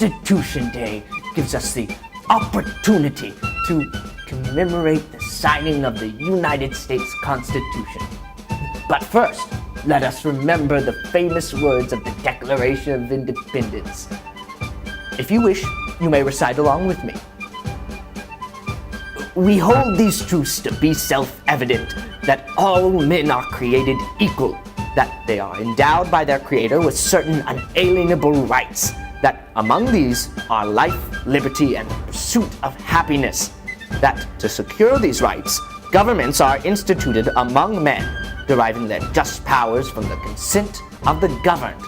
Constitution Day gives us the opportunity to commemorate the signing of the United States Constitution. But first, let us remember the famous words of the Declaration of Independence. If you wish, you may recite along with me. We hold these truths to be self-evident, that all men are created equal, that they are endowed by their Creator with certain unalienable rights, that among these are life, liberty, and pursuit of happiness, that to secure these rights, governments are instituted among men, deriving their just powers from the consent of the governed.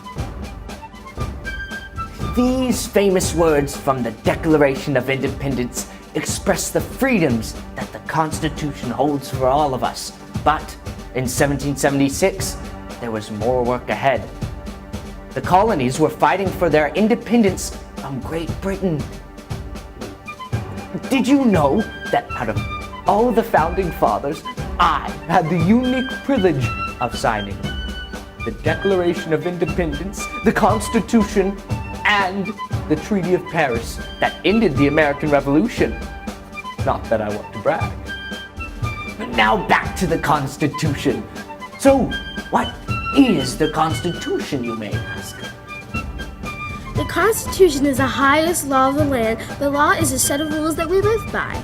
These famous words from the Declaration of Independence express the freedoms that the Constitution holds for all of us. But in 1776, there was more work ahead. The colonies were fighting for their independence from Great Britain. Did you know that out of all the founding fathers, I had the unique privilege of signing the Declaration of Independence, the Constitution, and the Treaty of Paris that ended the American Revolution? Not that I want to brag. But now back to the Constitution. So, what is the Constitution, you may ask? The Constitution is the highest law of the land. The law is a set of rules that we live by.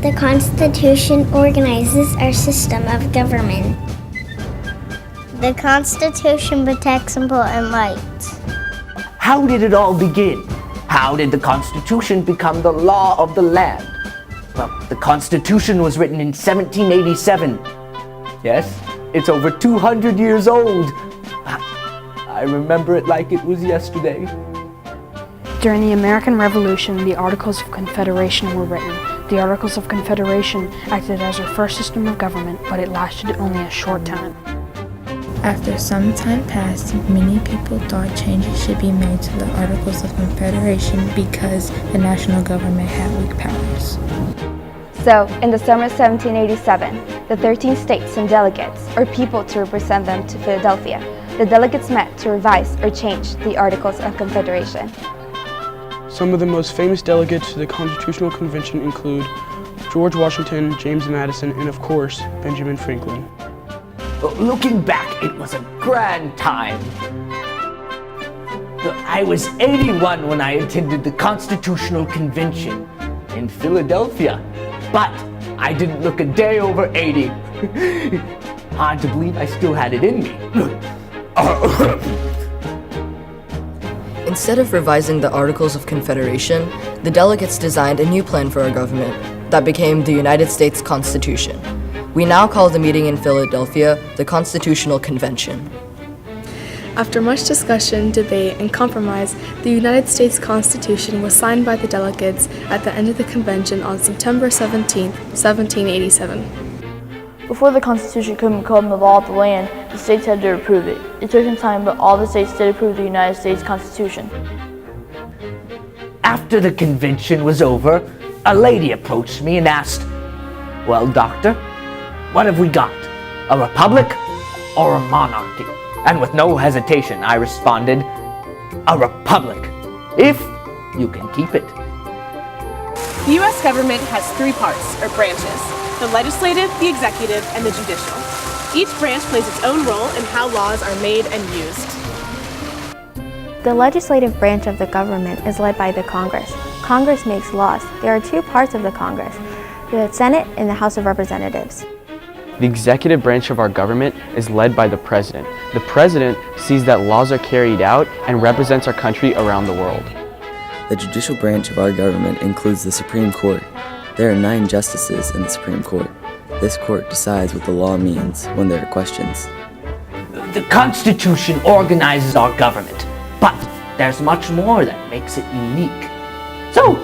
The Constitution organizes our system of government. The Constitution protects important rights. How did it all begin? How did the Constitution become the law of the land? Well, the Constitution was written in 1787. Yes, it's over 200 years old. I remember it like it was yesterday. During the American Revolution, the Articles of Confederation were written. The Articles of Confederation acted as our first system of government, but it lasted only a short time. After some time passed, many people thought changes should be made to the Articles of Confederation because the national government had weak powers. So, in the summer of 1787, the 13 states and delegates, or people to represent them to Philadelphia, the delegates met to revise or change the Articles of Confederation. Some of the most famous delegates to the Constitutional Convention include George Washington, James Madison, and of course, Benjamin Franklin. Looking back, it was a grand time. I was 81 when I attended the Constitutional Convention in Philadelphia, but I didn't look a day over 80. Hard to believe I still had it in me. Instead of revising the Articles of Confederation, the delegates designed a new plan for our government that became the United States Constitution. We now call the meeting in Philadelphia the Constitutional Convention. After much discussion, debate, and compromise, the United States Constitution was signed by the delegates at the end of the convention on September 17, 1787. Before the Constitution could become the law of the land, the states had to approve it. It took some time, but all the states did approve the United States Constitution. After the convention was over, a lady approached me and asked, "Well, doctor, what have we got? A republic or a monarchy?" And with no hesitation, I responded, "A republic, if you can keep it." The U.S. government has three parts, or branches: the legislative, the executive, and the judicial. Each branch plays its own role in how laws are made and used. The legislative branch of the government is led by the Congress. Congress makes laws. There are two parts of the Congress: the Senate and the House of Representatives. The executive branch of our government is led by the President. The President sees that laws are carried out and represents our country around the world. The judicial branch of our government includes the Supreme Court. There are 9 justices in the Supreme Court. This court decides what the law means when there are questions. The Constitution organizes our government, but there's much more that makes it unique. So,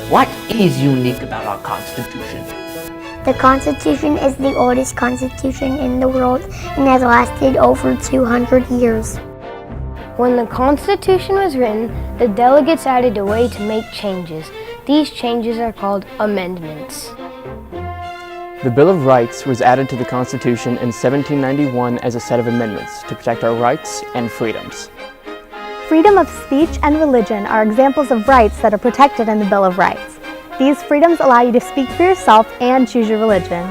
what is unique about our Constitution? The Constitution is the oldest constitution in the world and has lasted over 200 years. When the Constitution was written, the delegates added a way to make changes. These changes are called amendments. The Bill of Rights was added to the Constitution in 1791 as a set of amendments to protect our rights and freedoms. Freedom of speech and religion are examples of rights that are protected in the Bill of Rights. These freedoms allow you to speak for yourself and choose your religion.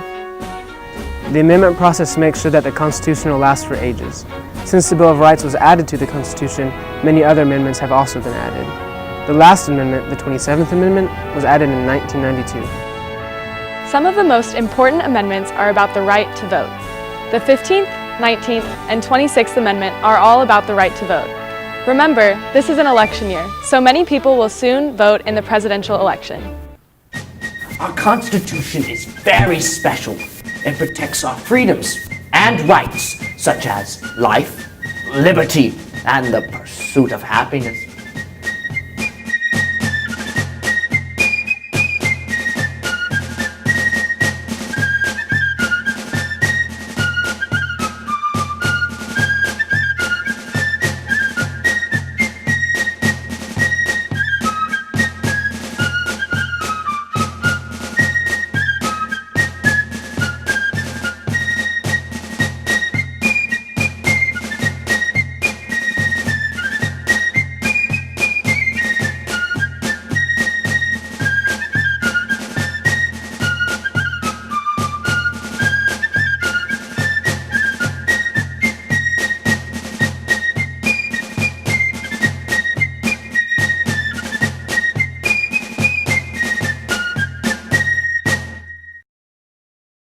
The amendment process makes sure that the Constitution will last for ages. Since the Bill of Rights was added to the Constitution, many other amendments have also been added. The last amendment, the 27th Amendment, was added in 1992. Some of the most important amendments are about the right to vote. The 15th, 19th, and 26th Amendment are all about the right to vote. Remember, this is an election year, so many people will soon vote in the presidential election. Our Constitution is very special. It protects our freedoms and rights, such as life, liberty, and the pursuit of happiness.